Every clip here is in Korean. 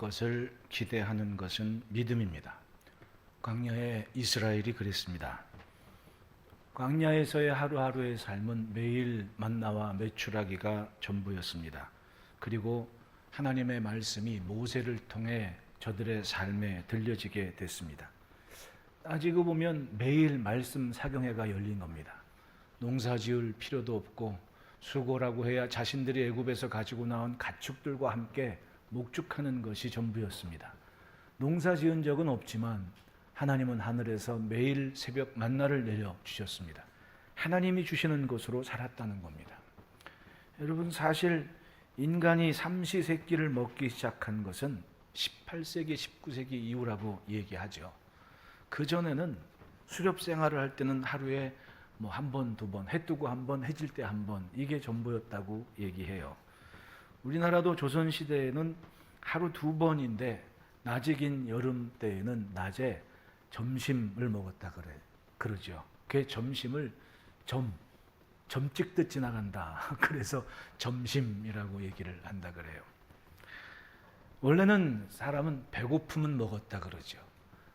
것을 기대하는 것은 믿음입니다. 광야의 이스라엘이 그랬습니다. 광야에서의 하루하루의 삶은 매일 만나와 메추라기가 전부였습니다. 그리고 하나님의 말씀이 모세를 통해 저들의 삶에 들려지게 됐습니다. 따지고 보면 매일 말씀 사경회가 열린 겁니다. 농사 지을 필요도 없고 수고라고 해야 자신들이 애굽에서 가지고 나온 가축들과 함께 목축하는 것이 전부였습니다. 농사 지은 적은 없지만 하나님은 하늘에서 매일 새벽 만나를 내려주셨습니다. 하나님이 주시는 것으로 살았다는 겁니다. 여러분, 사실 인간이 삼시세끼를 먹기 시작한 것은 18세기, 19세기 이후라고 얘기하죠. 그전에는 수렵 생활을 할 때는 하루에 한 번, 두 번, 해 뜨고 한 번, 해질 때 한 번, 이게 전부였다고 얘기해요. 우리나라도 조선시대에는 하루 두 번인데 낮이 긴 여름 때에는 낮에 점심을 먹었다 그러죠. 그 점심을 점 찍듯 지나간다. 그래서 점심이라고 얘기를 한다 그래요. 원래는 사람은 배고프면 먹었다 그러죠.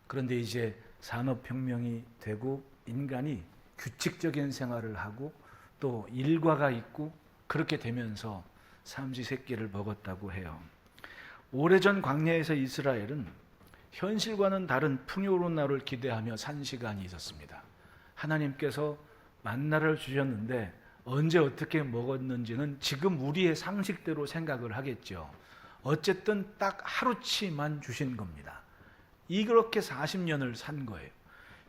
그런데 이제 산업혁명이 되고 인간이 규칙적인 생활을 하고 또 일과가 있고 그렇게 되면서 삼시세끼를 먹었다고 해요. 오래전 광야에서 이스라엘은 현실과는 다른 풍요로운 날을 기대하며 산 시간이 있었습니다. 하나님께서 만나를 주셨는데 언제 어떻게 먹었는지는 지금 우리의 상식대로 생각을 하겠죠. 어쨌든 딱 하루치만 주신 겁니다. 이렇게 40년을 산 거예요.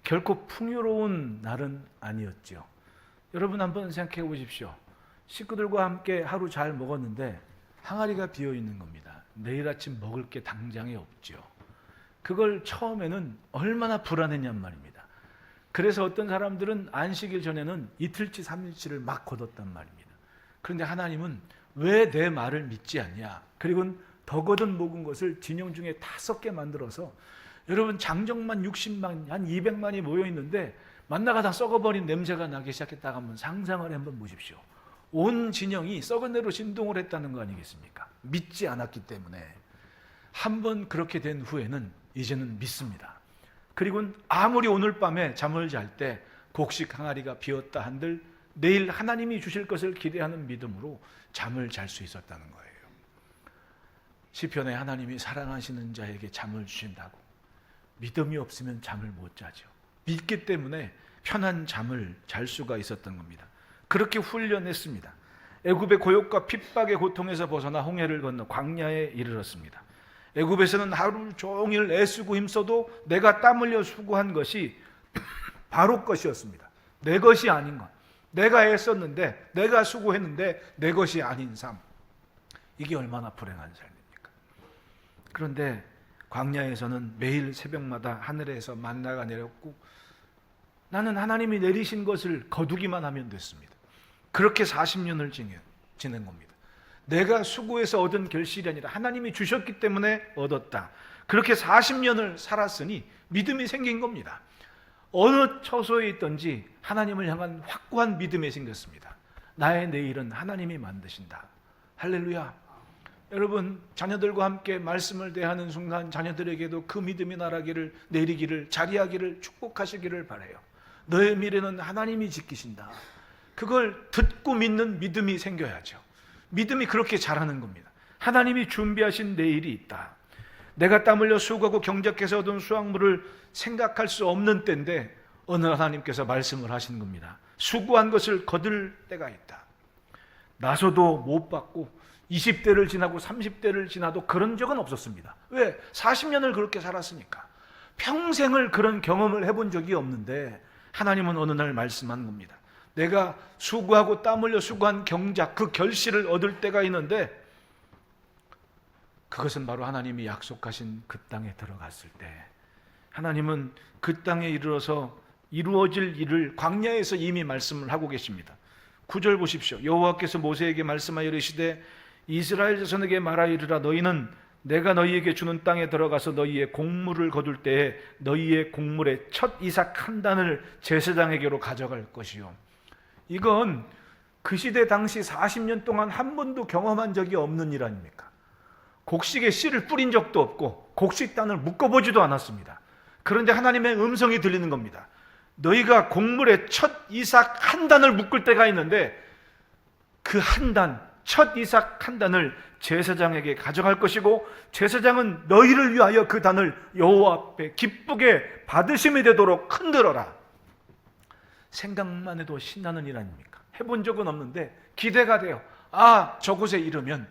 결코 풍요로운 날은 아니었죠. 여러분 한번 생각해 보십시오. 식구들과 함께 하루 잘 먹었는데 항아리가 비어 있는 겁니다. 내일 아침 먹을 게 당장에 없죠. 그걸 처음에는 얼마나 불안했냔 말입니다. 그래서 어떤 사람들은 안식일 전에는 이틀치 3일치를 막 거뒀단 말입니다. 그런데 하나님은 왜 내 말을 믿지 않냐? 그리고 더 거듭 먹은 것을 진영 중에 5개 만들어서 여러분 장정만 60만, 한 200만이 모여있는데 만나가 다 썩어버린 냄새가 나기 시작했다가 한번 상상을 한번 보십시오. 온 진영이 썩은 대로 진동을 했다는 거 아니겠습니까? 믿지 않았기 때문에. 한번 그렇게 된 후에는 이제는 믿습니다. 그리고 아무리 오늘 밤에 잠을 잘 때 곡식 항아리가 비었다 한들 내일 하나님이 주실 것을 기대하는 믿음으로 잠을 잘 수 있었다는 거예요. 시편에 하나님이 사랑하시는 자에게 잠을 주신다고. 믿음이 없으면 잠을 못 자죠. 믿기 때문에 편한 잠을 잘 수가 있었던 겁니다. 그렇게 훈련했습니다. 애굽의 고욕과 핍박의 고통에서 벗어나 홍해를 건너 광야에 이르렀습니다. 애굽에서는 하루 종일 애쓰고 힘써도 내가 땀 흘려 수고한 것이 바로 것이었습니다. 내 것이 아닌 것. 내가 애썼는데, 내가 수고했는데 내 것이 아닌 삶. 이게 얼마나 불행한 삶입니까? 그런데 광야에서는 매일 새벽마다 하늘에서 만나가 내렸고 나는 하나님이 내리신 것을 거두기만 하면 됐습니다. 그렇게 40년을 지낸 겁니다. 내가 수고해서 얻은 결실이 아니라 하나님이 주셨기 때문에 얻었다. 그렇게 40년을 살았으니 믿음이 생긴 겁니다. 어느 처소에 있든지 하나님을 향한 확고한 믿음이 생겼습니다. 나의 내일은 하나님이 만드신다. 할렐루야. 여러분, 자녀들과 함께 말씀을 대하는 순간 자녀들에게도 그 믿음이 나라기를, 내리기를, 자리하기를 축복하시기를 바라요. 너의 미래는 하나님이 지키신다. 그걸 듣고 믿는 믿음이 생겨야죠. 믿음이 그렇게 자라는 겁니다. 하나님이 준비하신 내일이 있다. 내가 땀 흘려 수고하고 경작해서 얻은 수확물을 생각할 수 없는 때인데 어느 하나님께서 말씀을 하시는 겁니다. 수고한 것을 거둘 때가 있다. 나서도 못 받고 20대를 지나고 30대를 지나도 그런 적은 없었습니다. 왜? 40년을 그렇게 살았으니까. 평생을 그런 경험을 해본 적이 없는데 하나님은 어느 날 말씀한 겁니다. 내가 수고하고 땀 흘려 수고한 경작, 그 결실을 얻을 때가 있는데 그것은 바로 하나님이 약속하신 그 땅에 들어갔을 때 하나님은 그 땅에 이르러서 이루어질 일을 광야에서 이미 말씀을 하고 계십니다. 9절 보십시오. 여호와께서 모세에게 말씀하여 이르시되 이스라엘 자손에게 말하여 이르라. 너희는 내가 너희에게 주는 땅에 들어가서 너희의 곡물을 거둘 때에 너희의 곡물의 첫 이삭 한 단을 제사장에게로 가져갈 것이요. 이건 그 시대 당시 40년 동안 한 번도 경험한 적이 없는 일 아닙니까? 곡식에 씨를 뿌린 적도 없고 곡식단을 묶어보지도 않았습니다. 그런데 하나님의 음성이 들리는 겁니다. 너희가 곡물의 첫 이삭 한 단을 묶을 때가 있는데 그 한 단, 첫 이삭 한 단을 제사장에게 가져갈 것이고 제사장은 너희를 위하여 그 단을 여호와 앞에 기쁘게 받으심이 되도록 흔들어라. 생각만 해도 신나는 일 아닙니까? 해본 적은 없는데 기대가 돼요. 아, 저곳에 이르면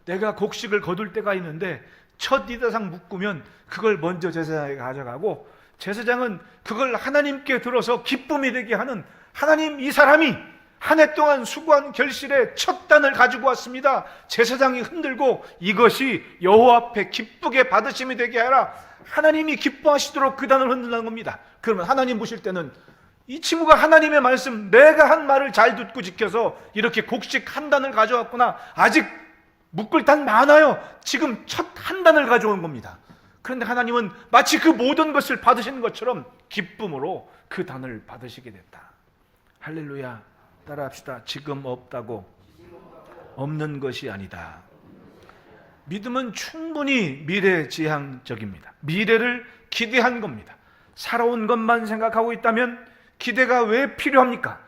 내가 곡식을 거둘 때가 있는데 첫 이삭 묶으면 그걸 먼저 제사장에게 가져가고 제사장은 그걸 하나님께 들어서 기쁨이 되게 하는, 하나님, 이 사람이 한 해 동안 수고한 결실의 첫 단을 가지고 왔습니다. 제사장이 흔들고 이것이 여호와 앞에 기쁘게 받으심이 되게 하라. 하나님이 기뻐하시도록 그 단을 흔들는 겁니다. 그러면 하나님 보실 때는 이 친구가 하나님의 말씀, 내가 한 말을 잘 듣고 지켜서 이렇게 곡식 한 단을 가져왔구나. 아직 묶을 단 많아요. 지금 첫 한 단을 가져온 겁니다. 그런데 하나님은 마치 그 모든 것을 받으시는 것처럼 기쁨으로 그 단을 받으시게 됐다. 할렐루야. 따라합시다. 지금 없다고 없는 것이 아니다. 믿음은 충분히 미래지향적입니다. 미래를 기대한 겁니다. 살아온 것만 생각하고 있다면 기대가 왜 필요합니까?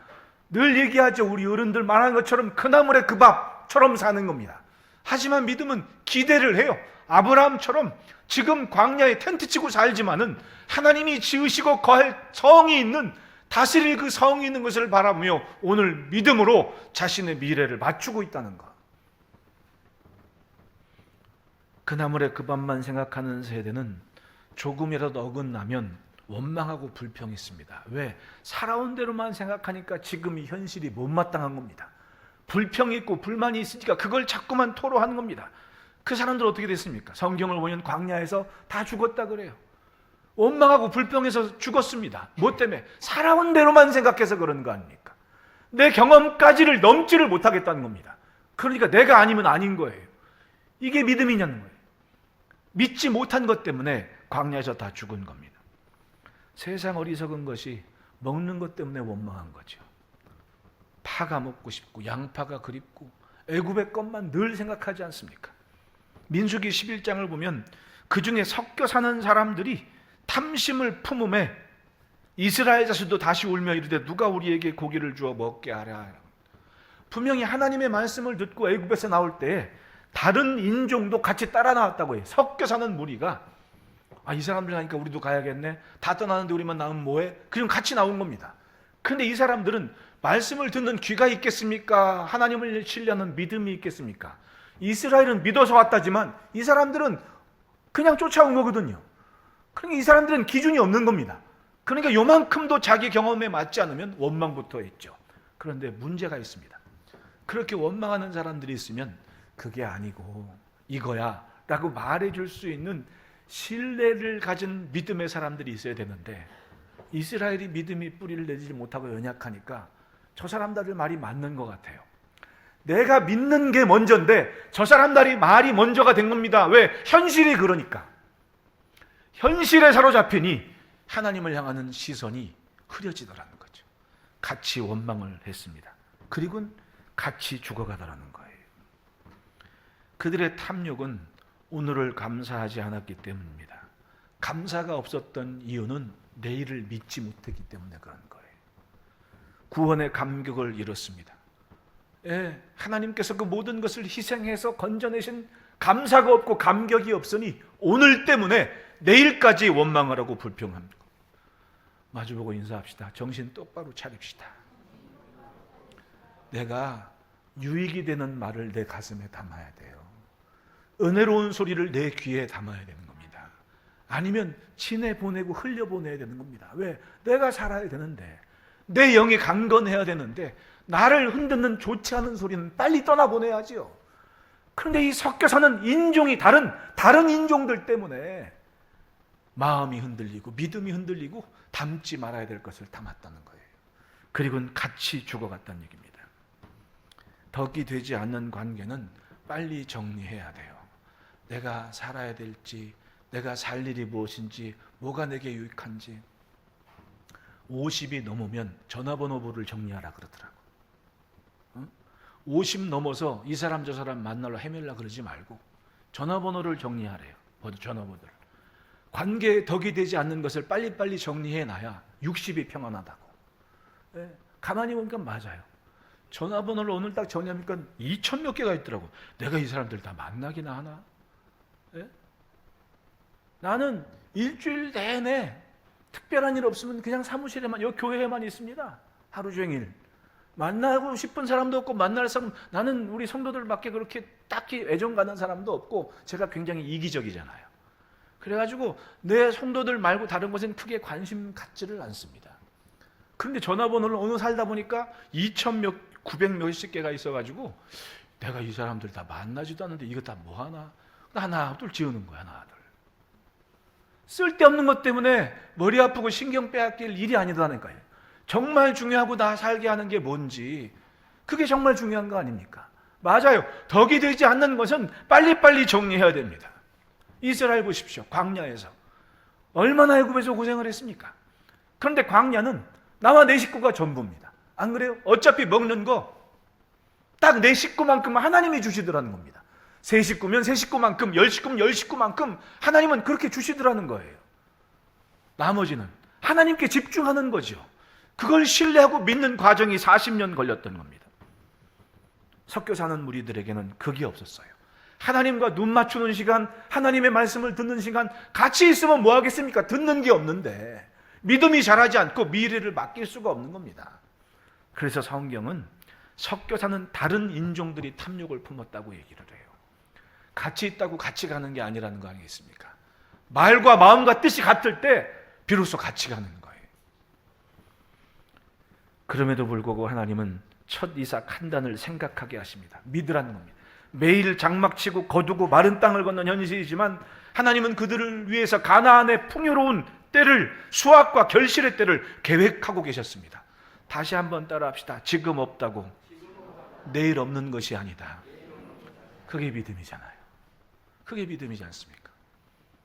늘 얘기하죠. 우리 어른들 말하는 것처럼 그 나물의 그 밥처럼 사는 겁니다. 하지만 믿음은 기대를 해요. 아브라함처럼 지금 광야에 텐트 치고 살지만은 하나님이 지으시고 거할 성이 있는, 다스릴 그 성이 있는 것을 바라보며 오늘 믿음으로 자신의 미래를 맞추고 있다는 것. 그 나물의 그 밥만 생각하는 세대는 조금이라도 어긋나면 원망하고 불평했습니다. 왜? 살아온 대로만 생각하니까 지금 이 현실이 못마땅한 겁니다. 불평이 있고 불만이 있으니까 그걸 자꾸만 토로하는 겁니다. 그 사람들 어떻게 됐습니까? 성경을 보면 광야에서 다 죽었다 그래요. 원망하고 불평해서 죽었습니다. 뭐 때문에? 살아온 대로만 생각해서 그런 거 아닙니까? 내 경험까지를 넘지를 못하겠다는 겁니다. 그러니까 내가 아니면 아닌 거예요. 이게 믿음이냐는 거예요. 믿지 못한 것 때문에 광야에서 다 죽은 겁니다. 세상 어리석은 것이 먹는 것 때문에 원망한 거죠. 파가 먹고 싶고 양파가 그립고 애굽의 것만 늘 생각하지 않습니까? 민수기 11장을 보면 그 중에 섞여 사는 사람들이 탐심을 품음에 이스라엘 자손도 다시 울며 이르되 누가 우리에게 고기를 주어 먹게 하랴. 분명히 하나님의 말씀을 듣고 애굽에서 나올 때 다른 인종도 같이 따라 나왔다고 해요. 섞여 사는 무리가 이 사람들 가니까 우리도 가야겠네. 다 떠나는데 우리만 나오면 뭐해? 그럼 같이 나온 겁니다. 그런데 이 사람들은 말씀을 듣는 귀가 있겠습니까? 하나님을 신뢰하는 믿음이 있겠습니까? 이스라엘은 믿어서 왔다지만 이 사람들은 그냥 쫓아온 거거든요. 그러니까 이 사람들은 기준이 없는 겁니다. 그러니까 요만큼도 자기 경험에 맞지 않으면 원망부터 했죠. 그런데 문제가 있습니다. 그렇게 원망하는 사람들이 있으면 그게 아니고 이거야 라고 말해줄 수 있는 신뢰를 가진 믿음의 사람들이 있어야 되는데 이스라엘이 믿음이 뿌리를 내지 못하고 연약하니까 저 사람들 말이 맞는 것 같아요. 내가 믿는 게 먼저인데 저 사람들이 말이 먼저가 된 겁니다. 왜? 현실이 그러니까. 현실에 사로잡히니 하나님을 향하는 시선이 흐려지더라는 거죠. 같이 원망을 했습니다. 그리고는 같이 죽어가더라는 거예요. 그들의 탐욕은 오늘을 감사하지 않았기 때문입니다. 감사가 없었던 이유는 내일을 믿지 못했기 때문에 그런 거예요. 구원의 감격을 잃었습니다. 하나님께서 그 모든 것을 희생해서 건져내신 감사가 없고 감격이 없으니 오늘 때문에 내일까지 원망을 하고 불평합니다. 마주보고 인사합시다. 정신 똑바로 차립시다. 내가 유익이 되는 말을 내 가슴에 담아야 돼요. 은혜로운 소리를 내 귀에 담아야 되는 겁니다. 아니면 진해 보내고 흘려 보내야 되는 겁니다. 왜? 내가 살아야 되는데, 내 영이 강건해야 되는데 나를 흔드는 좋지 않은 소리는 빨리 떠나보내야지요. 그런데 이 섞여 사는 인종이 다른 인종들 때문에 마음이 흔들리고 믿음이 흔들리고 담지 말아야 될 것을 담았다는 거예요. 그리고는 같이 죽어갔다는 얘기입니다. 덕이 되지 않는 관계는 빨리 정리해야 돼요. 내가 살아야 될지, 내가 살 일이 무엇인지, 뭐가 내게 유익한지. 50이 넘으면 전화번호부를 정리하라 그러더라고. 50 넘어서 이 사람 저 사람 만나러 헤매려 그러지 말고 전화번호를 정리하래요. 전화번호를. 관계에 덕이 되지 않는 것을 빨리빨리 정리해놔야 60이 평안하다고. 예, 가만히 보니까 맞아요. 전화번호를 오늘 딱 정리하니까 2,000 몇 개가 있더라고. 내가 이 사람들 다 만나기나 하나? 예? 나는 일주일 내내 특별한 일 없으면 그냥 사무실에만, 여기 교회에만 있습니다. 하루 종일. 만나고 싶은 사람도 없고 만날 사람, 나는 우리 성도들밖에 그렇게 딱히 애정 가는 사람도 없고 제가 굉장히 이기적이잖아요. 그래가지고 내 성도들 말고 다른 것엔 크게 관심 갖지를 않습니다. 그런데 전화번호를 어느 살다 보니까 900 몇십 개가 있어가지고 내가 이 사람들 다 만나지도 않는데 이거 다 뭐하나? 하나 둘 지우는 거야. 하나 둘. 쓸데없는 것 때문에 머리 아프고 신경 빼앗길 일이 아니다니까요. 정말 중요하고 나 살게 하는 게 뭔지, 그게 정말 중요한 거 아닙니까? 맞아요. 덕이 되지 않는 것은 빨리빨리 정리해야 됩니다. 이스라엘 보십시오. 광야에서 얼마나 애굽에서 고생을 했습니까? 그런데 광야는 나와 내 식구가 전부입니다. 안 그래요? 어차피 먹는 거 딱 내 식구만큼 하나님이 주시더라는 겁니다. 세 식구면 세 식구만큼, 10식구면 10식구만큼 하나님은 그렇게 주시더라는 거예요. 나머지는 하나님께 집중하는 거죠. 그걸 신뢰하고 믿는 과정이 40년 걸렸던 겁니다. 섞여 사는 무리들에게는 그게 없었어요. 하나님과 눈 맞추는 시간, 하나님의 말씀을 듣는 시간, 같이 있으면 뭐 하겠습니까? 듣는 게 없는데 믿음이 자라지 않고 미래를 맡길 수가 없는 겁니다. 그래서 성경은 섞여 사는 다른 인종들이 탐욕을 품었다고 얘기를 해요. 같이 있다고 같이 가는 게 아니라는 거 아니겠습니까? 말과 마음과 뜻이 같을 때 비로소 같이 가는 거예요. 그럼에도 불구하고 하나님은 첫 이삭 한 단을 생각하게 하십니다. 믿으라는 겁니다. 매일 장막치고 거두고 마른 땅을 걷는 현실이지만 하나님은 그들을 위해서 가나안의 풍요로운 때를, 수확과 결실의 때를 계획하고 계셨습니다. 다시 한번 따라합시다. 지금 없다고 내일 없는 것이 아니다. 그게 믿음이잖아요. 그게 믿음이지 않습니까?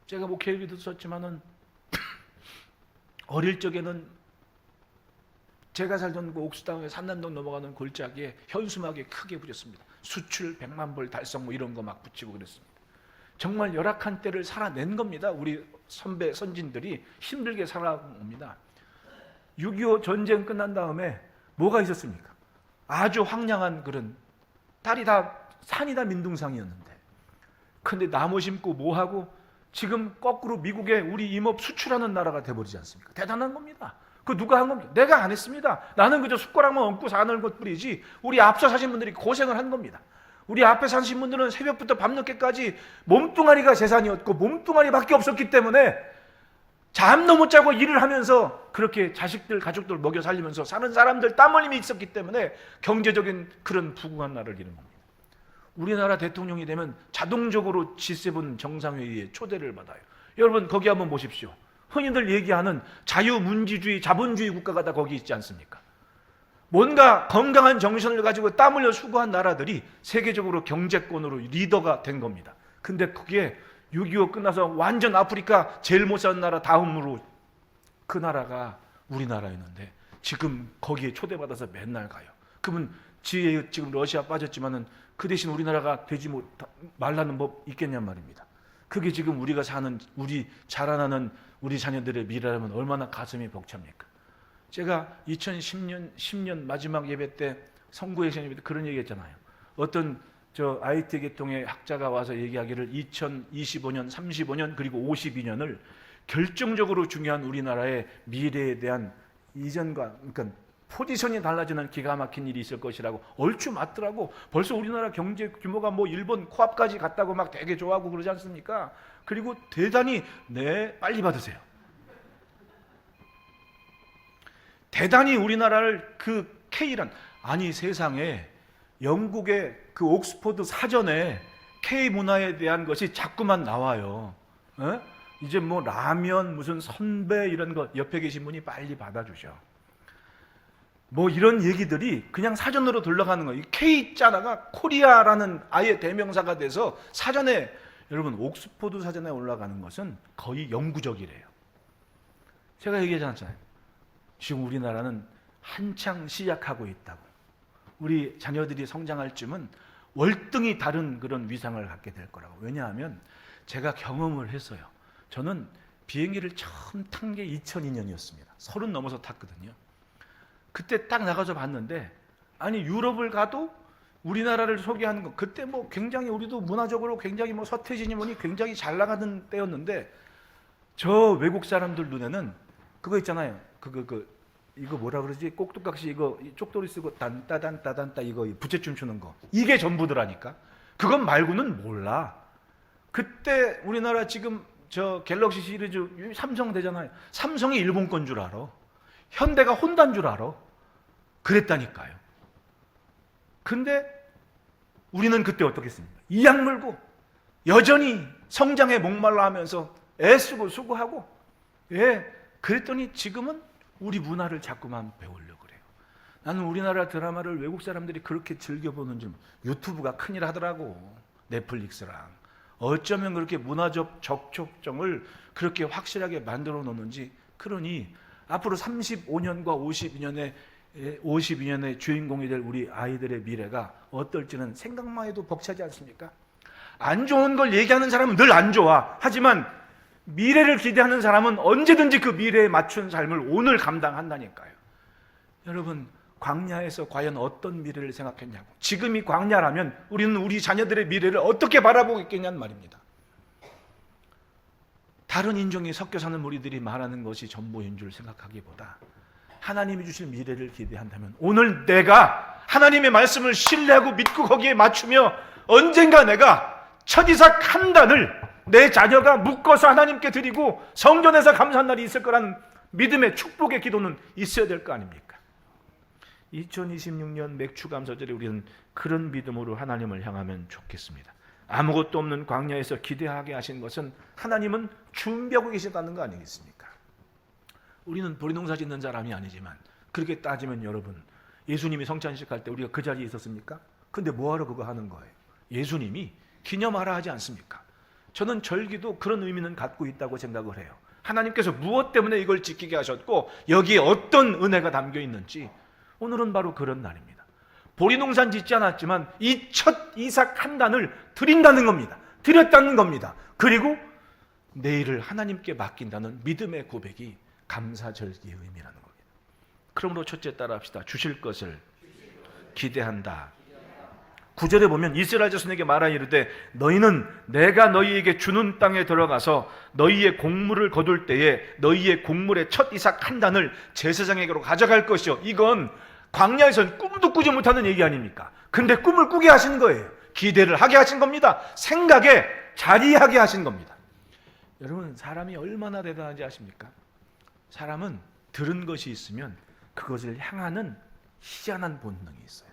제가 목회일기도 썼지만은 어릴 적에는 제가 살던 그 옥수당에 산남동 넘어가는 골짜기에 현수막에 크게 붙였습니다. 수출 100만 불 달성 뭐 이런 거 막 붙이고 그랬습니다. 정말 열악한 때를 살아낸 겁니다. 우리 선배 선진들이 힘들게 살아옵니다. 6.25 전쟁 끝난 다음에 뭐가 있었습니까? 아주 황량한 그런 딸이 다 산이 다 민둥상이었는데, 근데 나무 심고 뭐하고 지금 거꾸로 미국에 우리 임업 수출하는 나라가 돼버리지 않습니까? 대단한 겁니다. 그 누가 한 겁니까? 내가 안 했습니다. 나는 그저 숟가락만 얹고 사는 것뿐이지 우리 앞서 사신 분들이 고생을 한 겁니다. 우리 앞에 사신 분들은 새벽부터 밤늦게까지 몸뚱아리가 재산이었고 몸뚱아리밖에 없었기 때문에 잠도 못 자고 일을 하면서 그렇게 자식들 가족들 먹여 살리면서 사는 사람들 땀 흘림이 있었기 때문에 경제적인 그런 부강한 나라를 이룬 겁니다. 우리나라 대통령이 되면 자동적으로 G7 정상회의에 초대를 받아요. 여러분 거기 한번 보십시오. 흔히들 얘기하는 자유민주주의 자본주의 국가가 다 거기 있지 않습니까? 뭔가 건강한 정신을 가지고 땀 흘려 수고한 나라들이 세계적으로 경제권으로 리더가 된 겁니다. 근데 그게 6.25 끝나서 완전 아프리카 제일 못 사는 나라 다음으로 그 나라가 우리나라였는데 지금 거기에 초대받아서 맨날 가요. 그러면 지금 러시아 빠졌지만은 그 대신 우리나라가 되지 말라는 법 있겠냔 말입니다. 그게 지금 우리가 사는, 우리 자라나는 우리 자녀들의 미래라면 얼마나 가슴이 벅찹니까? 제가 2010년 마지막 예배 때 성구의 예배 때 그런 얘기했잖아요. 어떤 IT 계통의 학자가 와서 얘기하기를 2025년, 35년 그리고 52년을 결정적으로 중요한 우리나라의 미래에 대한 이전과, 그러니까 포지션이 달라지는 기가 막힌 일이 있을 것이라고 얼추 맞더라고. 벌써 우리나라 경제 규모가 뭐 일본 코앞까지 갔다고 막 되게 좋아하고 그러지 않습니까? 그리고 대단히 빨리 받으세요. 대단히 우리나라를 그 K란, 아니 세상에 영국의 그 옥스퍼드 사전에 K 문화에 대한 것이 자꾸만 나와요. 에? 이제 뭐 라면 무슨 선배 이런 거 옆에 계신 분이 빨리 받아주셔. 뭐 이런 얘기들이 그냥 사전으로 돌아가는 거예요. K 자라가 코리아라는 아예 대명사가 돼서 사전에, 여러분 옥스퍼드 사전에 올라가는 것은 거의 영구적이래요. 제가 얘기하잖아요. 지금 우리나라는 한창 시작하고 있다고. 우리 자녀들이 성장할 쯤은 월등히 다른 그런 위상을 갖게 될 거라고. 왜냐하면 제가 경험을 했어요. 저는 비행기를 처음 탄 게 2002년이었습니다. 30 넘어서 탔거든요. 그때 딱 나가서 봤는데, 아니 유럽을 가도 우리나라를 소개하는 거, 그때 뭐 굉장히 우리도 문화적으로 굉장히 뭐 서태지니 뭐니 굉장히 잘 나가는 때였는데, 저 외국 사람들 눈에는 그거 있잖아요. 이거 뭐라 그러지? 꼭두각시 이거 쪽돌이 쓰고 딴따단따단따 이거 부채춤 추는 거, 이게 전부더라니까. 그것 말고는 몰라. 그때 우리나라 지금 저 갤럭시 시리즈 삼성 되잖아요. 삼성이 일본 건 줄 알아. 현대가 혼다인 줄 알아. 그랬다니까요. 근데 우리는 그때 어떻게 했습니까? 이악 물고 여전히 성장에 목말라 하면서 애쓰고 수고하고, 그랬더니 지금은 우리 문화를 자꾸만 배우려고 그래요. 나는 우리나라 드라마를 외국 사람들이 그렇게 즐겨보는 줄, 유튜브가 큰일 하더라고. 넷플릭스랑 어쩌면 그렇게 문화적 적촉점을 그렇게 확실하게 만들어 놓는지. 그러니 앞으로 35년과 52년의 주인공이 될 우리 아이들의 미래가 어떨지는 생각만 해도 벅차지 않습니까? 안 좋은 걸 얘기하는 사람은 늘 안 좋아. 하지만 미래를 기대하는 사람은 언제든지 그 미래에 맞춘 삶을 오늘 감당한다니까요. 여러분, 광야에서 과연 어떤 미래를 생각했냐고. 지금이 광야라면 우리는 우리 자녀들의 미래를 어떻게 바라보고 있겠냐는 말입니다. 다른 인종이 섞여 사는 무리들이 말하는 것이 전부인 줄 생각하기보다 하나님이 주실 미래를 기대한다면, 오늘 내가 하나님의 말씀을 신뢰하고 믿고 거기에 맞추며 언젠가 내가 첫 이삭 한 단을 내 자녀가 묶어서 하나님께 드리고 성전에서 감사한 날이 있을 거라는 믿음의 축복의 기도는 있어야 될 거 아닙니까? 2026년 맥추감사절에 우리는 그런 믿음으로 하나님을 향하면 좋겠습니다. 아무것도 없는 광야에서 기대하게 하신 것은 하나님은 준비하고 계시다는 거 아니겠습니까? 우리는 보리농사 짓는 사람이 아니지만, 그렇게 따지면 여러분, 예수님이 성찬식 할 때 우리가 그 자리에 있었습니까? 근데 뭐하러 그거 하는 거예요? 예수님이 기념하라 하지 않습니까? 저는 절기도 그런 의미는 갖고 있다고 생각을 해요. 하나님께서 무엇 때문에 이걸 지키게 하셨고 여기에 어떤 은혜가 담겨 있는지, 오늘은 바로 그런 날입니다. 보리농사는 짓지 않았지만 이 첫 이삭 한 단을 드린다는 겁니다. 드렸다는 겁니다. 그리고 내일을 하나님께 맡긴다는 믿음의 고백이 감사절기의 의미라는 겁니다. 그러므로 첫째 따라합시다. 주실 것을 기대한다. 9절에 보면 이스라엘 자손에게 말하 이르되 너희는 내가 너희에게 주는 땅에 들어가서 너희의 곡물을 거둘 때에 너희의 곡물의 첫 이삭 한 단을 제사장에게로 가져갈 것이요. 이건 광야에서는 꿈도 꾸지 못하는 얘기 아닙니까? 근데 꿈을 꾸게 하신 거예요. 기대를 하게 하신 겁니다. 생각에 자리하게 하신 겁니다. 여러분, 사람이 얼마나 대단한지 아십니까? 사람은 들은 것이 있으면 그것을 향하는 희한한 본능이 있어요.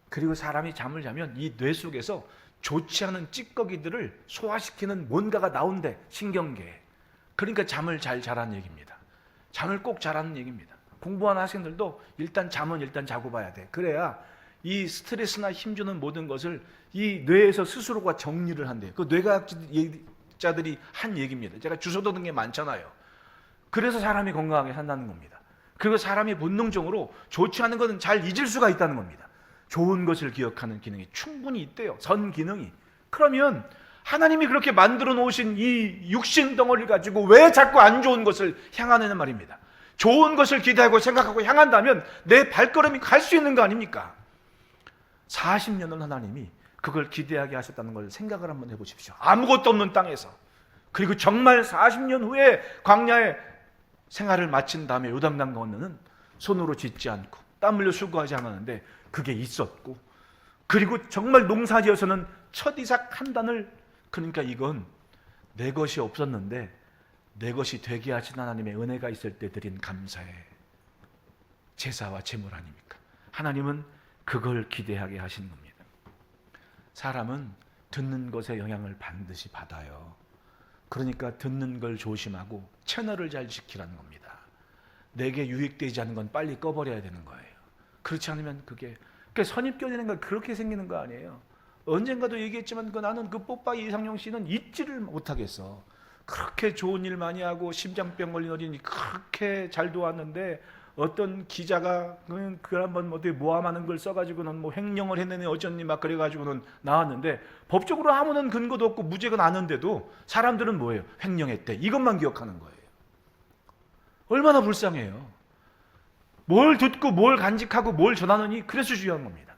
그리고 사람이 잠을 자면 이 뇌 속에서 좋지 않은 찌꺼기들을 소화시키는 뭔가가 나온대, 신경계에. 그러니까 잠을 잘 자라는 얘기입니다. 잠을 꼭 자라는 얘기입니다. 공부하는 학생들도 일단 잠은 일단 자고 봐야 돼. 그래야 이 스트레스나 힘주는 모든 것을 이 뇌에서 스스로가 정리를 한대요. 그 뇌과학자들이 한 얘기입니다. 제가 주워 얻은 게 많잖아요. 그래서 사람이 건강하게 산다는 겁니다. 그리고 사람이 본능적으로 좋지 않은 것은 잘 잊을 수가 있다는 겁니다. 좋은 것을 기억하는 기능이 충분히 있대요. 선 기능이. 그러면 하나님이 그렇게 만들어 놓으신 이 육신 덩어리를 가지고 왜 자꾸 안 좋은 것을 향하느냐 말입니다. 좋은 것을 기대하고 생각하고 향한다면 내 발걸음이 갈 수 있는 거 아닙니까? 40년은 하나님이 그걸 기대하게 하셨다는 걸 생각을 한번 해보십시오. 아무것도 없는 땅에서. 그리고 정말 40년 후에 광야에 생활을 마친 다음에 요단강 건너는 손으로 짓지 않고 땀 흘려 수고하지 않았는데 그게 있었고, 그리고 정말 농사지어서는 첫 이삭 한 단을, 그러니까 이건 내 것이 없었는데 내 것이 되게 하신 하나님의 은혜가 있을 때 드린 감사의 제사와 제물 아닙니까? 하나님은 그걸 기대하게 하신 겁니다. 사람은 듣는 것의 영향을 반드시 받아요. 그러니까 듣는 걸 조심하고 채널을 잘 지키라는 겁니다. 내게 유익되지 않은 건 빨리 꺼버려야 되는 거예요. 그렇지 않으면 그게 선입견이라는 건 그렇게 생기는 거 아니에요. 언젠가도 얘기했지만 나는 그 뽀빠이 이상용 씨는 잊지를 못하겠어. 그렇게 좋은 일 많이 하고 심장병 걸린 어린이 그렇게 잘 도왔는데 어떤 기자가 그 한번 어떻게 모함하는 걸 써가지고는 뭐 횡령을 했느니 어쩌니 막 그래가지고는 나왔는데 법적으로 아무런 근거도 없고 무죄가 나는데도 사람들은 뭐예요? 횡령했대. 이것만 기억하는 거예요. 얼마나 불쌍해요. 뭘 듣고 뭘 간직하고 뭘 전하느니 그래서 중요한 겁니다.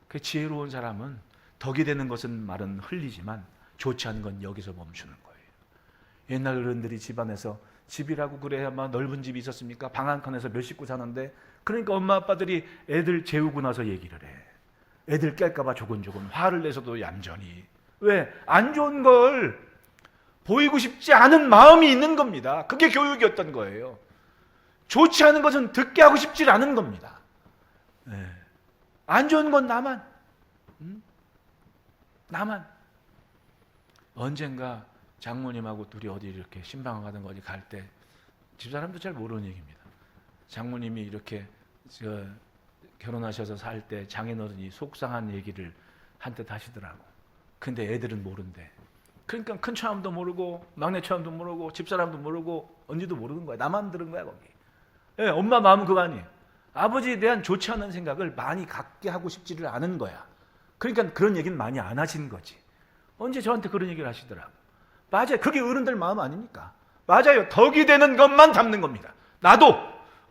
그 지혜로운 사람은 덕이 되는 것은 말은 흘리지만 좋지 않은 건 여기서 멈추는 거예요. 옛날 어른들이 집안에서 집이라고 그래야 막 넓은 집이 있었습니까? 방 한 칸에서 몇 식구 사는데 그러니까 엄마 아빠들이 애들 재우고 나서 얘기를 해. 애들 깰까봐 조곤조곤 화를 내서도 얌전히. 왜? 안 좋은 걸 보이고 싶지 않은 마음이 있는 겁니다. 그게 교육이었던 거예요. 좋지 않은 것은 듣게 하고 싶지 않은 겁니다. 네. 안 좋은 건 나만. 나만. 언젠가 장모님하고 둘이 어디 이렇게 신방을 가든 어디 갈 때 집사람도 잘 모르는 얘기입니다. 장모님이 이렇게 결혼하셔서 살 때 장인어른이 속상한 얘기를 한뜻 하시더라고. 근데 애들은 모른대. 그러니까 큰 처남도 모르고 막내 처남도 모르고 집사람도 모르고 언니도 모르는 거야. 나만 들은 거야 거기. 예, 엄마 마음은 그거 아니에요. 아버지에 대한 좋지 않은 생각을 많이 갖게 하고 싶지를 않은 거야. 그러니까 그런 얘기는 많이 안 하신 거지. 언제 저한테 그런 얘기를 하시더라고. 맞아요. 그게 어른들 마음 아닙니까? 맞아요. 덕이 되는 것만 담는 겁니다. 나도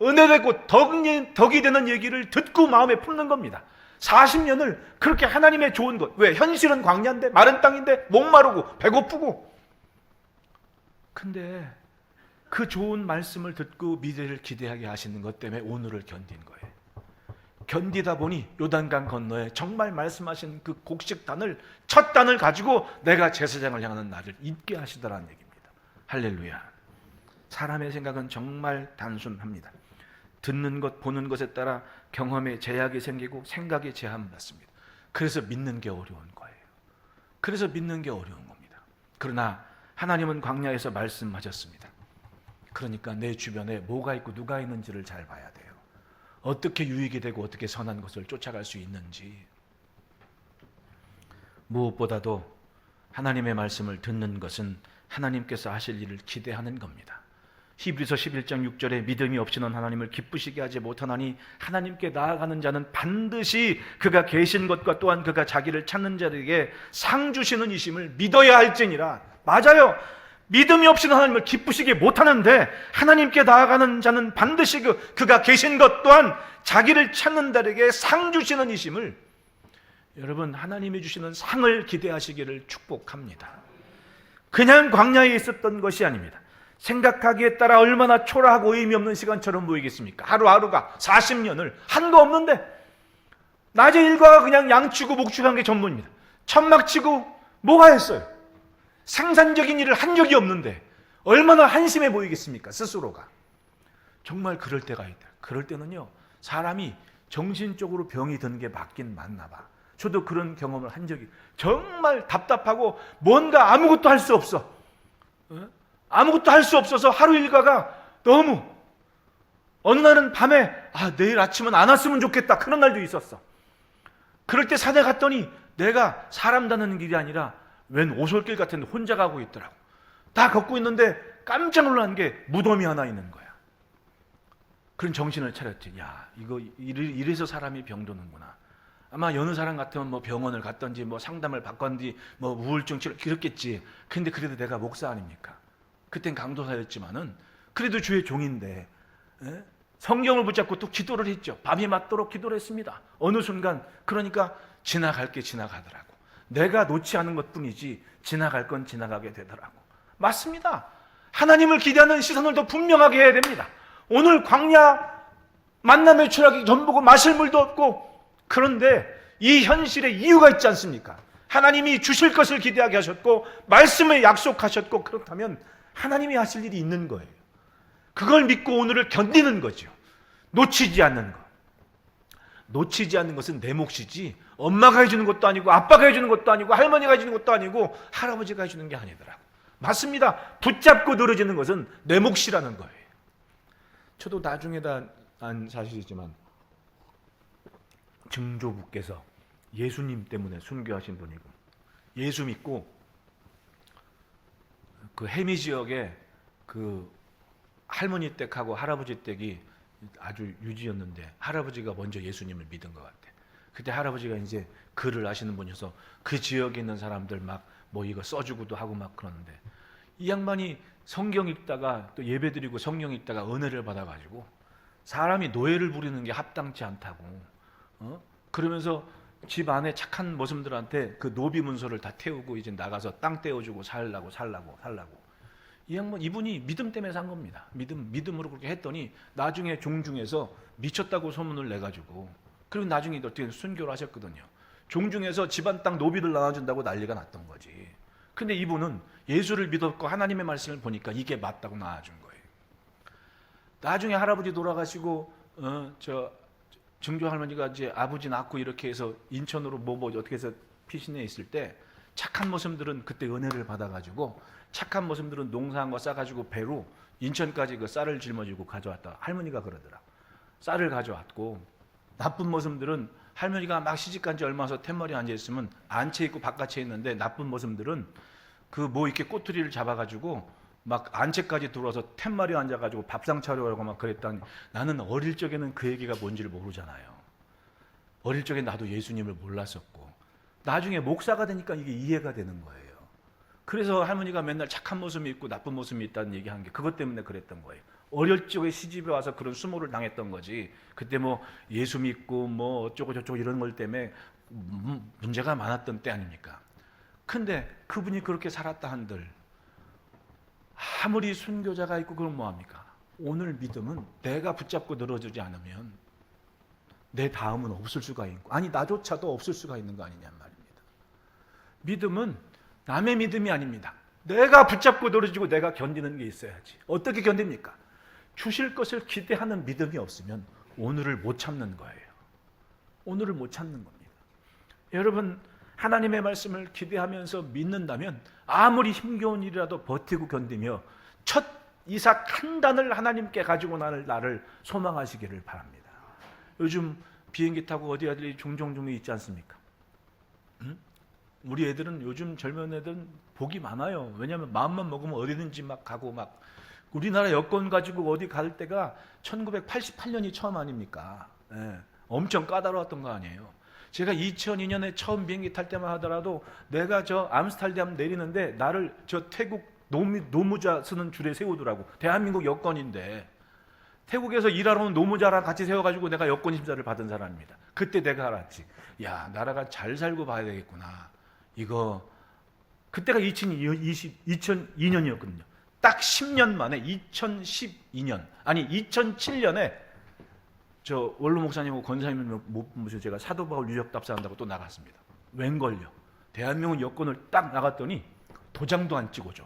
은혜되고 덕이 되는 얘기를 듣고 마음에 품는 겁니다. 40년을 그렇게 하나님의 좋은 것. 왜? 현실은 광야인데 마른 땅인데 목마르고 배고프고. 근데 그 좋은 말씀을 듣고 미래를 기대하게 하시는 것 때문에 오늘을 견딘 거예요. 견디다 보니 요단강 건너에 정말 말씀하신 그 곡식단을 첫 단을 가지고 내가 제사장을 향하는 나를 잊게 하시더라는 얘기입니다. 할렐루야. 사람의 생각은 정말 단순합니다. 듣는 것, 보는 것에 따라 경험에 제약이 생기고 생각에 제한받습니다. 그래서 믿는 게 어려운 거예요. 그래서 믿는 게 어려운 겁니다. 그러나 하나님은 광야에서 말씀하셨습니다. 그러니까 내 주변에 뭐가 있고 누가 있는지를 잘 봐야 돼요. 어떻게 유익이 되고 어떻게 선한 것을 쫓아갈 수 있는지. 무엇보다도 하나님의 말씀을 듣는 것은 하나님께서 하실 일을 기대하는 겁니다. 히브리서 11장 6절에 믿음이 없이는 하나님을 기쁘시게 하지 못하나니 하나님께 나아가는 자는 반드시 그가 계신 것과 또한 그가 자기를 찾는 자에게 상 주시는 이심을 믿어야 할지니라. 맞아요. 믿음이 없이는 하나님을 기쁘시게 못하는데 하나님께 나아가는 자는 반드시 그가 계신 것 또한 자기를 찾는 자에게 상 주시는 이심을, 여러분 하나님이 주시는 상을 기대하시기를 축복합니다. 그냥 광야에 있었던 것이 아닙니다. 생각하기에 따라 얼마나 초라하고 의미 없는 시간처럼 보이겠습니까? 하루하루가 40년을 한 거 없는데 낮에 일과가 그냥 양치고 목축한 게 전부입니다. 천막 치고 뭐가 했어요? 생산적인 일을 한 적이 없는데 얼마나 한심해 보이겠습니까? 스스로가. 정말 그럴 때가 있다. 그럴 때는요, 사람이 정신적으로 병이 드는 게 맞긴 맞나 봐. 저도 그런 경험을 한 적이, 정말 답답하고 뭔가 아무것도 할 수 없어. 아무것도 할 수 없어서 하루 일과가 너무, 어느 날은 밤에 내일 아침은 안 왔으면 좋겠다, 그런 날도 있었어. 그럴 때 산에 갔더니 내가 사람 다니는 길이 아니라 웬 오솔길 같은 데 혼자 가고 있더라고. 다 걷고 있는데 깜짝 놀란 게 무덤이 하나 있는 거야. 그런 정신을 차렸지. 야, 이거 이래서 사람이 병드는구나. 아마 여느 사람 같으면 뭐 병원을 갔던지 뭐 상담을 받건지 뭐 우울증 치료 그렇겠지. 근데 그래도 내가 목사 아닙니까? 그땐 강도사였지만은 그래도 주의 종인데, 성경을 붙잡고 또 기도를 했죠. 밤이 맞도록 기도를 했습니다. 어느 순간 그러니까 지나갈 게 지나가더라고. 내가 놓지 않은 것뿐이지 지나갈 건 지나가게 되더라고. 맞습니다. 하나님을 기대하는 시선을 더 분명하게 해야 됩니다. 오늘 광야 만남의 추락이 전부고 마실 물도 없고, 그런데 이 현실에 이유가 있지 않습니까? 하나님이 주실 것을 기대하게 하셨고 말씀을 약속하셨고, 그렇다면 하나님이 하실 일이 있는 거예요. 그걸 믿고 오늘을 견디는 거죠. 놓치지 않는 것. 놓치지 않는 것은 내 몫이지 엄마가 해주는 것도 아니고 아빠가 해주는 것도 아니고 할머니가 해주는 것도 아니고 할아버지가 해주는 게 아니더라고. 맞습니다. 붙잡고 늘어지는 것은 내 몫이라는 거예요. 저도 나중에 다 안 사실이지만 증조부께서 예수님 때문에 순교하신 분이고, 예수 믿고 그 해미 지역에 그 할머니 댁하고 할아버지 댁이 아주 유지였는데 할아버지가 먼저 예수님을 믿은 것 같아. 그때 할아버지가 이제 글을 아시는 분이어서 그 지역에 있는 사람들 막 뭐 이거 써주고도 하고 막 그러는데, 이 양반이 성경 읽다가 또 예배드리고 성경 읽다가 은혜를 받아가지고 사람이 노예를 부리는 게 합당치 않다고, 그러면서 집 안에 착한 모습들한테 그 노비 문서를 다 태우고 이제 나가서 땅 떼어주고 살라고. 이 양반, 이분이 믿음 때문에 산 겁니다. 믿음으로 그렇게 했더니 나중에 종중에서 미쳤다고 소문을 내가지고, 그리고 나중에 어떻게 순교를 하셨거든요. 종중에서 집안 땅 노비들 나눠준다고 난리가 났던 거지. 근데 이분은 예수를 믿었고 하나님의 말씀을 보니까 이게 맞다고 나눠준 거예요. 나중에 할아버지 돌아가시고 증조 할머니가 이제 아버지 낳고 이렇게 해서 인천으로 뭐 어떻게 해서 피신해 있을 때, 착한 모습들은 그때 은혜를 받아가지고 착한 모습들은 농사한 거 싸가지고 배로 인천까지 그 쌀을 짊어지고 가져왔다. 할머니가 그러더라. 쌀을 가져왔고, 나쁜 모습들은 할머니가 막 시집간 지 얼마 돼서 툇머리에 앉아있으면 안채 있고 바깥에 있는데, 나쁜 모습들은 그 뭐 이렇게 꼬투리를 잡아가지고 막 안채까지 들어와서 툇머리에 앉아가지고 밥상 차려라고 막 그랬다니, 나는 어릴 적에는 그 얘기가 뭔지를 모르잖아요. 어릴 적에 나도 예수님을 몰랐었고, 나중에 목사가 되니까 이게 이해가 되는 거예요. 그래서 할머니가 맨날 착한 모습이 있고 나쁜 모습이 있다는 얘기한 게 그것 때문에 그랬던 거예요. 어릴 적에 시집에 와서 그런 수모를 당했던 거지, 그때 뭐 예수 믿고 뭐 어쩌고 저쩌고 이런 걸 때문에 문제가 많았던 때 아닙니까? 근데 그분이 그렇게 살았다 한들 아무리 순교자가 있고 그럼 뭐합니까? 오늘 믿음은 내가 붙잡고 늘어지지 않으면 내 다음은 없을 수가 있고, 아니 나조차도 없을 수가 있는 거 아니냔 말입니다. 믿음은 남의 믿음이 아닙니다. 내가 붙잡고 늘어지고 내가 견디는 게 있어야지. 어떻게 견딥니까? 주실 것을 기대하는 믿음이 없으면 오늘을 못 참는 거예요. 오늘을 못 참는 겁니다. 여러분, 하나님의 말씀을 기대하면서 믿는다면 아무리 힘겨운 일이라도 버티고 견디며 첫 이삭 한 단을 하나님께 가지고 나를 소망하시기를 바랍니다. 요즘 비행기 타고 어디 애들이 종종 있지 않습니까? 우리 애들은, 요즘 젊은 애들은 복이 많아요. 왜냐하면 마음만 먹으면 어디든지 막 가고 막. 우리나라 여권 가지고 어디 갈 때가 1988년이 처음 아닙니까? 예, 엄청 까다로웠던 거 아니에요. 제가 2002년에 처음 비행기 탈 때만 하더라도 내가 저 암스테르담 내리는데 나를 저 태국 노무자 쓰는 줄에 세우더라고. 대한민국 여권인데 태국에서 일하러 온 노무자랑 같이 세워가지고 내가 여권 심사를 받은 사람입니다. 그때 내가 알았지. 야, 나라가 잘 살고 봐야 되겠구나. 이거 그때가 2002년이었거든요. 딱 10년 만에 2007년에 저 원로 목사님하고 권사님을 못 보면서 제가 사도 바울 유적 답사한다고 또 나갔습니다. 웬걸요? 대한민국 여권을 딱 나갔더니 도장도 안 찍어줘.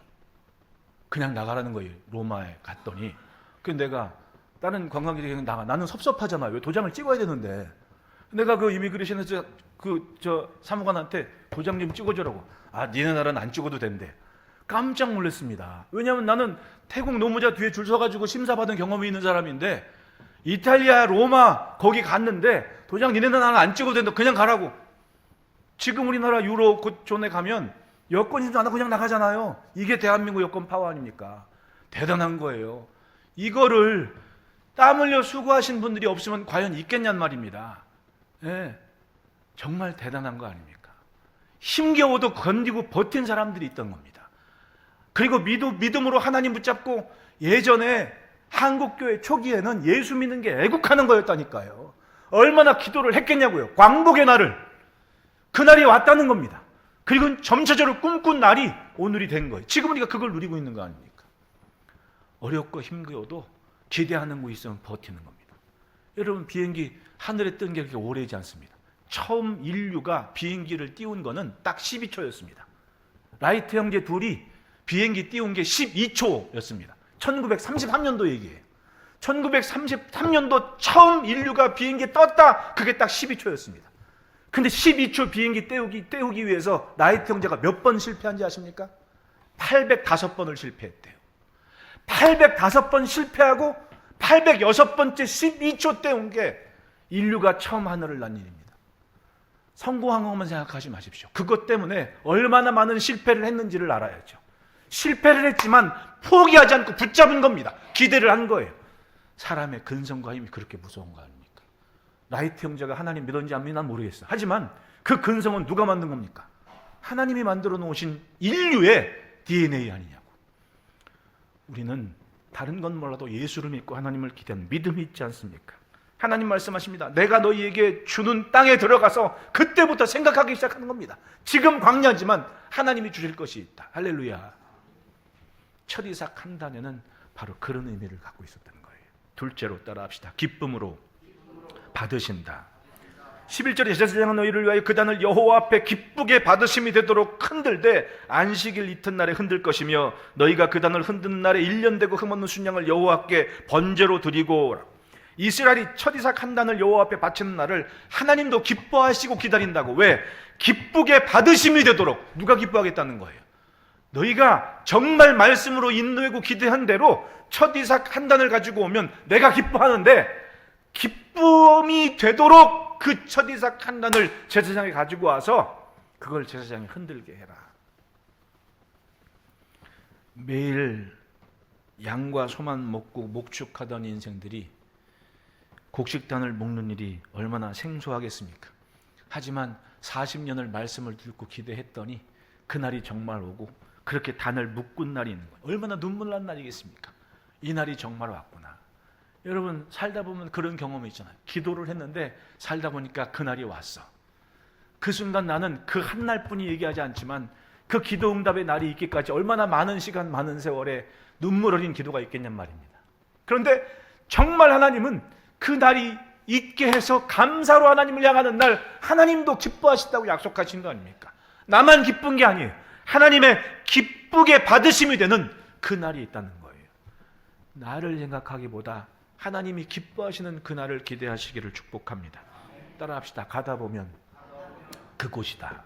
그냥 나가라는 거예요. 로마에 갔더니. 그래서 내가 다른 관광객이 나가. 나는 섭섭하잖아요. 왜 도장을 찍어야 되는데. 내가 그 이미그레이션에서 저 사무관한테 도장 좀 찍어주라고. 아, 니네 나라는 안 찍어도 된대. 깜짝 놀랐습니다. 왜냐하면 나는 태국 노무자 뒤에 줄 서가지고 심사받은 경험이 있는 사람인데, 이탈리아 로마 거기 갔는데 도장 니네 나라는 안 찍어도 된다. 그냥 가라고. 지금 우리나라 유로 그존에 가면 여권 심사 안 하고 그냥 나가잖아요. 이게 대한민국 여권 파워 아닙니까? 대단한 거예요. 이거를 땀 흘려 수고하신 분들이 없으면 과연 있겠냔 말입니다. 예, 정말 대단한 거 아닙니까? 힘겨워도 견디고 버틴 사람들이 있던 겁니다. 그리고 믿음으로 하나님 붙잡고, 예전에 한국교회 초기에는 예수 믿는 게 애국하는 거였다니까요. 얼마나 기도를 했겠냐고요. 광복의 날을. 그날이 왔다는 겁니다. 그리고 점차적으로 꿈꾼 날이 오늘이 된 거예요. 지금 우리가 그걸 누리고 있는 거 아닙니까? 어렵고 힘겨워도 기대하는 거 있으면 버티는 겁니다. 여러분, 비행기 하늘에 뜬 게 그렇게 오래지 않습니다. 처음 인류가 비행기를 띄운 거는 딱 12초였습니다. 라이트 형제 둘이 비행기 띄운 게 12초였습니다. 1933년도 얘기예요. 1933년도 처음 인류가 비행기 떴다. 그게 딱 12초였습니다. 근데 12초 비행기 떼우기 위해서 라이트 형제가 몇 번 실패한지 아십니까? 805번을 실패했대요. 805번 실패하고 806번째 12초 떼운 게 인류가 처음 하늘을 난 일입니다. 성공한 것만 생각하지 마십시오. 그것 때문에 얼마나 많은 실패를 했는지를 알아야죠. 실패를 했지만 포기하지 않고 붙잡은 겁니다. 기대를 한 거예요. 사람의 근성과 힘이 그렇게 무서운 거 아닙니까? 라이트 형제가 하나님 믿었는지 안 믿는지 난 모르겠어. 하지만 그 근성은 누가 만든 겁니까? 하나님이 만들어 놓으신 인류의 DNA 아니냐고. 우리는 다른 건 몰라도 예수를 믿고 하나님을 기대하는 믿음이 있지 않습니까? 하나님 말씀하십니다. 내가 너희에게 주는 땅에 들어가서 그때부터 생각하기 시작하는 겁니다. 지금 광야지만 하나님이 주실 것이 있다. 할렐루야. 첫 이삭 한 단에는 바로 그런 의미를 갖고 있었다는 거예요. 둘째로 따라합시다. 기쁨으로 받으신다. 11절에 제사장은 너희를 위하여 그 단을 여호와 앞에 기쁘게 받으심이 되도록 흔들되 안식일 이튿날에 흔들 것이며 너희가 그 단을 흔드는 날에 1년 되고 흠없는 순양을 여호와께 번제로 드리고. 이스라엘이 첫 이삭 한 단을 여호와 앞에 바치는 날을 하나님도 기뻐하시고 기다린다고. 왜? 기쁘게 받으심이 되도록. 누가 기뻐하겠다는 거예요? 너희가 정말 말씀으로 인도하고 기대한 대로 첫 이삭 한 단을 가지고 오면 내가 기뻐하는데, 기쁨이 되도록 그 첫 이삭 한 단을 제사장에 가지고 와서 그걸 제사장이 흔들게 해라. 매일 양과 소만 먹고 목축하던 인생들이 곡식단을 먹는 일이 얼마나 생소하겠습니까? 하지만 40년을 말씀을 듣고 기대했더니 그날이 정말 오고 그렇게 단을 묶은 날이 있는 거예요. 얼마나 눈물 난 날이겠습니까? 이 날이 정말 왔구나. 여러분 살다 보면 그런 경험이 있잖아요. 기도를 했는데 살다 보니까 그날이 왔어. 그 순간 나는 그 한 날뿐이 얘기하지 않지만 그 기도 응답의 날이 있기까지 얼마나 많은 시간 많은 세월에 눈물 어린 기도가 있겠냔 말입니다. 그런데 정말 하나님은 그 날이 있게 해서 감사로 하나님을 향하는 날 하나님도 기뻐하신다고 약속하신 거 아닙니까? 나만 기쁜 게 아니에요. 하나님의 기쁘게 받으심이 되는 그 날이 있다는 거예요. 나를 생각하기보다 하나님이 기뻐하시는 그날을 기대하시기를 축복합니다. 따라합시다. 가다 보면 그곳이다.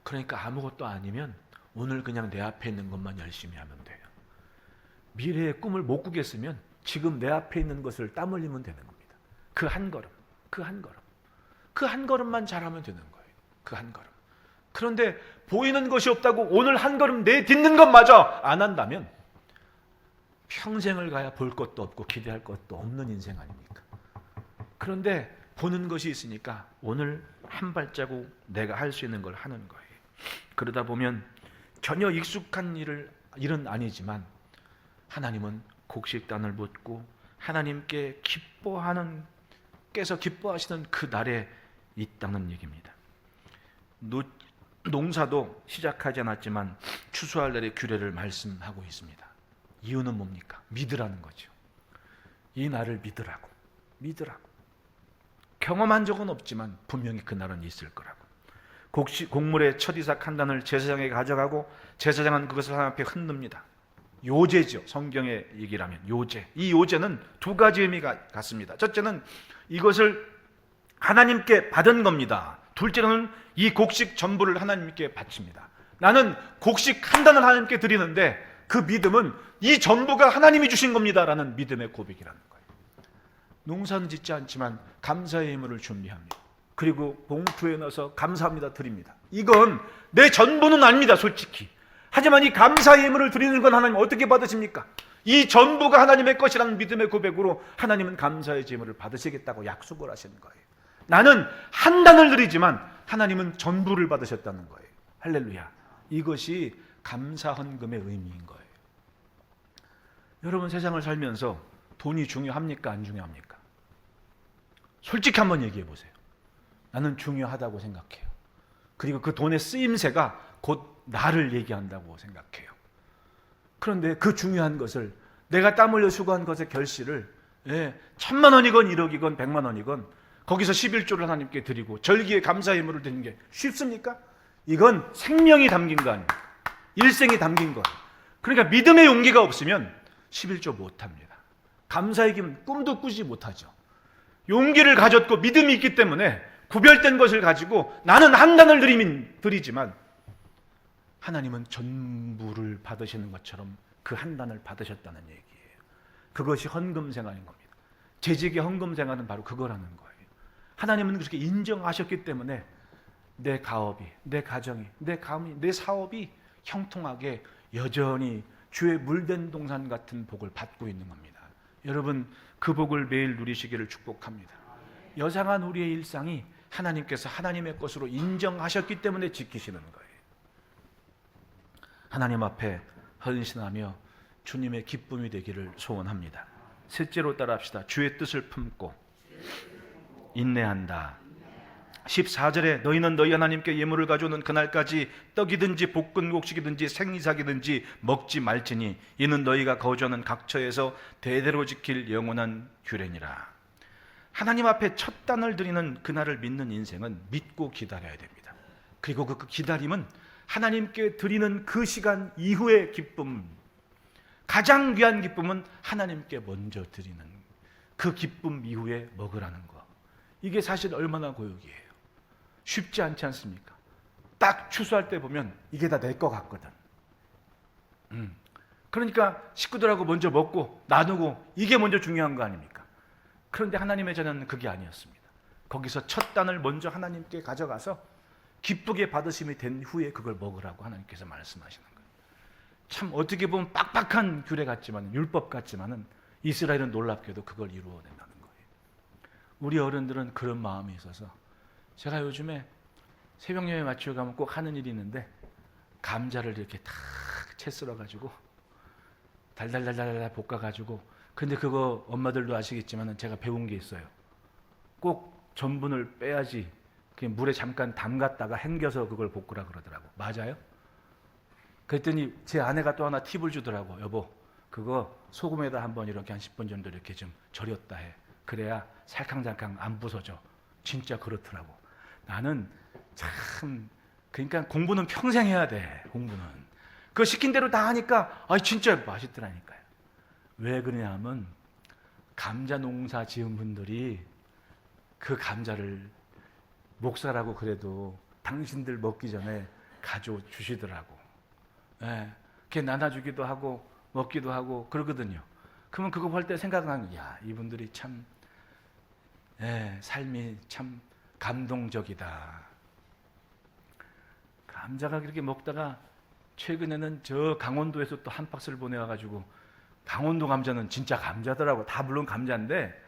그러니까 아무것도 아니면 오늘 그냥 내 앞에 있는 것만 열심히 하면 돼요. 미래의 꿈을 못 꾸겠으면 지금 내 앞에 있는 것을 땀 흘리면 되는 겁니다. 그 한 걸음, 그 한 걸음, 그 한 걸음만 잘하면 되는 거예요. 그 한 걸음. 그런데 보이는 것이 없다고 오늘 한 걸음 내딛는 것마저 안 한다면 평생을 가야 볼 것도 없고 기대할 것도 없는 인생 아닙니까? 그런데 보는 것이 있으니까 오늘 한 발자국 내가 할 수 있는 걸 하는 거예요. 그러다 보면 전혀 익숙한 일은 아니지만 하나님은 곡식단을 묻고 하나님께 기뻐하시는 그 날에 있다는 얘기입니다. 농사도 시작하지 않았지만 추수할 날의 규례를 말씀하고 있습니다. 이유는 뭡니까? 믿으라는 거죠. 이 날을 믿으라고. 경험한 적은 없지만 분명히 그 날은 있을 거라고. 곡물의 첫 이삭 한 단을 제사장에게 가져가고 제사장은 그것을 하나님 앞에 흔듭니다. 요제죠. 성경의 얘기라면 요제. 이 요제는 두 가지 의미가 같습니다. 첫째는 이것을 하나님께 받은 겁니다. 둘째는 이 곡식 전부를 하나님께 바칩니다. 나는 곡식 한 단을 하나님께 드리는데 그 믿음은 이 전부가 하나님이 주신 겁니다라는 믿음의 고백이라는 거예요. 농사는 짓지 않지만 감사의 예물을 준비합니다. 그리고 봉투에 넣어서 감사합니다 드립니다. 이건 내 전부는 아닙니다, 솔직히. 하지만 이 감사의 예물을 드리는 건 하나님 어떻게 받으십니까? 이 전부가 하나님의 것이라는 믿음의 고백으로 하나님은 감사의 예물을 받으시겠다고 약속을 하시는 거예요. 나는 한 단을 드리지만 하나님은 전부를 받으셨다는 거예요. 할렐루야. 이것이 감사 헌금의 의미인 거예요. 여러분 세상을 살면서 돈이 중요합니까? 안 중요합니까? 솔직히 한번 얘기해 보세요. 나는 중요하다고 생각해요. 그리고 그 돈의 쓰임새가 곧 나를 얘기한다고 생각해요. 그런데 그 중요한 것을 내가 땀 흘려 수고한 것의 결실을 1,000만 원이건 1억이건 100만 원이건 거기서 11조를 하나님께 드리고 절기에 감사의 예물을 드리는 게 쉽습니까? 이건 생명이 담긴 거 아니에요. 일생이 담긴 거. 그러니까 믿음의 용기가 없으면 11조 못합니다. 감사의 기분 꿈도 꾸지 못하죠. 용기를 가졌고 믿음이 있기 때문에 구별된 것을 가지고 나는 한 단을 드리지만 하나님은 전부를 받으시는 것처럼 그 한 단을 받으셨다는 얘기예요. 그것이 헌금 생활인 겁니다. 재직의 헌금 생활은 바로 그거라는 거예요. 하나님은 그렇게 인정하셨기 때문에 내 가업이, 내 가정이, 내 가문이, 내 사업이 형통하게 여전히 주의 물된 동산 같은 복을 받고 있는 겁니다. 여러분 그 복을 매일 누리시기를 축복합니다. 여상한 우리의 일상이 하나님께서 하나님의 것으로 인정하셨기 때문에 지키시는 거예요. 하나님 앞에 헌신하며 주님의 기쁨이 되기를 소원합니다. 셋째로 따라합시다. 주의 뜻을 품고 인내한다. 14절에 너희는 너희 하나님께 예물을 가져오는 그날까지 떡이든지 볶은 곡식이든지 생이삭이든지 먹지 말지니 이는 너희가 거주하는 각처에서 대대로 지킬 영원한 규례니라. 하나님 앞에 첫 단을 드리는 그날을 믿는 인생은 믿고 기다려야 됩니다. 그리고 그 기다림은 하나님께 드리는 그 시간 이후의 기쁨, 가장 귀한 기쁨은 하나님께 먼저 드리는 그 기쁨 이후에 먹으라는 거. 이게 사실 얼마나 고역이에요. 쉽지 않지 않습니까? 딱 추수할 때 보면 이게 다 내 거 같거든. 그러니까 식구들하고 먼저 먹고 나누고 이게 먼저 중요한 거 아닙니까? 그런데 하나님의 자녀는 그게 아니었습니다. 거기서 첫 단을 먼저 하나님께 가져가서 기쁘게 받으심이 된 후에 그걸 먹으라고 하나님께서 말씀하시는 거예요. 참 어떻게 보면 빡빡한 규례 같지만, 율법 같지만은 이스라엘은 놀랍게도 그걸 이루어낸다는 거예요. 우리 어른들은 그런 마음이 있어서, 제가 요즘에 새벽예배 마치고 가면 꼭 하는 일이 있는데 감자를 이렇게 탁 채 썰어가지고 달달달달 볶아가지고, 근데 그거 엄마들도 아시겠지만 제가 배운 게 있어요. 꼭 전분을 빼야지. 그냥 물에 잠깐 담갔다가 헹겨서 그걸 볶으라 그러더라고. 맞아요? 그랬더니 제 아내가 또 하나 팁을 주더라고. 여보, 그거 소금에다 한번 이렇게 한 10분 정도 이렇게 좀 절였다 해. 그래야 살캉살캉 안 부서져. 진짜 그렇더라고. 나는 참, 그러니까 공부는 평생 해야 돼. 공부는 그거 시킨 대로 다 하니까 진짜 맛있더라니까요. 왜 그러냐면 감자 농사 지은 분들이 그 감자를 목사라고 그래도 당신들 먹기 전에 가져 주시더라고. 예, 그게 나눠주기도 하고 먹기도 하고 그러거든요. 그러면 그거 볼 때 생각나는, 야, 이분들이 참, 삶이 참 감동적이다. 감자가 그렇게 먹다가 최근에는 저 강원도에서 또 한 박스를 보내와가지고, 강원도 감자는 진짜 감자더라고. 다 물론 감자인데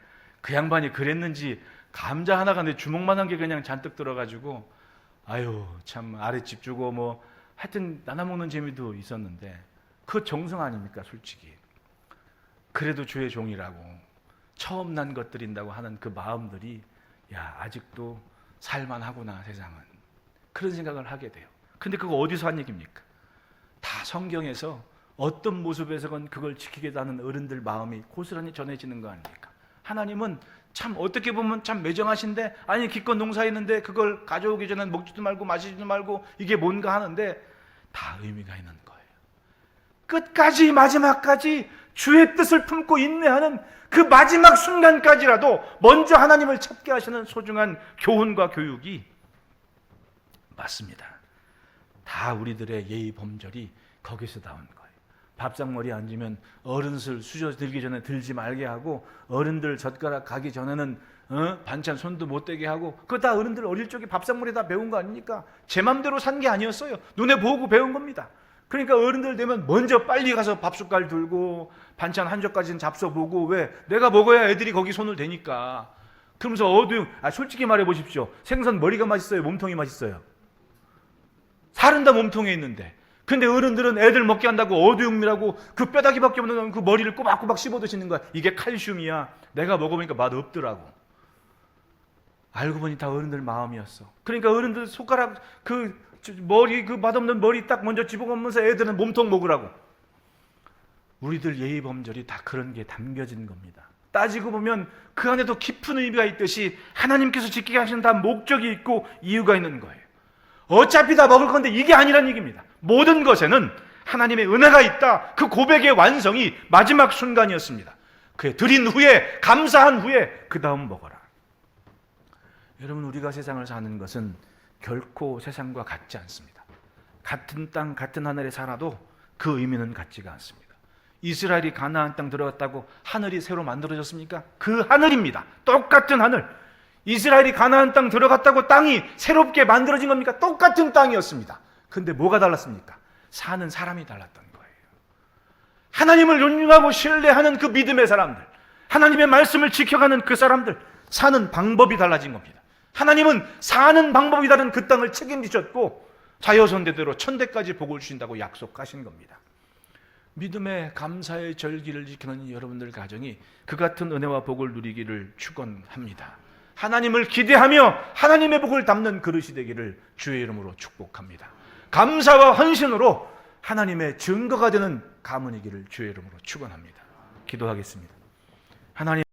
그 양반이 그랬는지 감자 하나가 내 주먹만한 게 그냥 잔뜩 들어가지고, 아유 참 아랫집 주고 뭐 하여튼 나눠 먹는 재미도 있었는데, 그 정성 아닙니까 솔직히. 그래도 주의 종이라고 처음 난 것 드린다고 하는 그 마음들이, 야, 아직도 살만하구나 세상은. 그런 생각을 하게 돼요. 근데 그거 어디서 한 얘기입니까? 다 성경에서 어떤 모습에서건 그걸 지키겠다는 어른들 마음이 고스란히 전해지는 거 아닙니까? 하나님은 참 어떻게 보면 참 매정하신데, 아니 기껏 농사했는데 그걸 가져오기 전에 먹지도 말고 마시지도 말고 이게 뭔가 하는데 다 의미가 있는 거예요. 끝까지 마지막까지 주의 뜻을 품고 인내하는 그 마지막 순간까지라도 먼저 하나님을 찾게 하시는 소중한 교훈과 교육이 맞습니다. 다 우리들의 예의 범절이 거기서 나온 거예요. 밥상머리에 앉으면 어른술 수저 들기 전에 들지 말게 하고, 어른들 젓가락 가기 전에는 반찬 손도 못 대게 하고, 그거 다 어른들 어릴 적에 밥상머리에 다 배운 거 아닙니까? 제 맘대로 산 게 아니었어요. 눈에 보고 배운 겁니다. 그러니까 어른들 되면 먼저 빨리 가서 밥숟갈 들고 반찬 한 젓까지는 잡숴보고, 왜? 내가 먹어야 애들이 거기 손을 대니까. 그러면서 솔직히 말해 보십시오. 생선 머리가 맛있어요? 몸통이 맛있어요? 살은 다 몸통에 있는데, 근데 어른들은 애들 먹게 한다고 어두육미라고 그 뼈다귀밖에 없는 그 머리를 꼬박꼬박 씹어 드시는 거야. 이게 칼슘이야. 내가 먹어보니까 맛 없더라고. 알고 보니 다 어른들 마음이었어. 그러니까 어른들 손가락 그 머리, 그 맛없는 머리 딱 먼저 집어먹으면서 애들은 몸통 먹으라고. 우리들 예의 범절이 다 그런 게 담겨진 겁니다. 따지고 보면 그 안에도 깊은 의미가 있듯이 하나님께서 지키게 하시는 다 목적이 있고 이유가 있는 거예요. 어차피 다 먹을 건데 이게 아니란 얘기입니다. 모든 것에는 하나님의 은혜가 있다. 그 고백의 완성이 마지막 순간이었습니다. 그에 드린 후에, 감사한 후에 그 다음 먹어라. 여러분, 우리가 세상을 사는 것은 결코 세상과 같지 않습니다. 같은 땅 같은 하늘에 살아도 그 의미는 같지가 않습니다. 이스라엘이 가나안 땅 들어갔다고 하늘이 새로 만들어졌습니까? 그 하늘입니다. 똑같은 하늘. 이스라엘이 가나안 땅 들어갔다고 땅이 새롭게 만들어진 겁니까? 똑같은 땅이었습니다. 근데 뭐가 달랐습니까? 사는 사람이 달랐던 거예요. 하나님을 존중하고 신뢰하는 그 믿음의 사람들, 하나님의 말씀을 지켜가는 그 사람들, 사는 방법이 달라진 겁니다. 하나님은 사는 방법이 다른 그 땅을 책임지셨고 자여선대대로 천대까지 복을 주신다고 약속하신 겁니다. 믿음의 감사의 절기를 지키는 여러분들 가정이 그 같은 은혜와 복을 누리기를 축원합니다. 하나님을 기대하며 하나님의 복을 담는 그릇이 되기를 주의 이름으로 축복합니다. 감사와 헌신으로 하나님의 증거가 되는 가문이기를 주의 이름으로 축원합니다. 기도하겠습니다. 하나님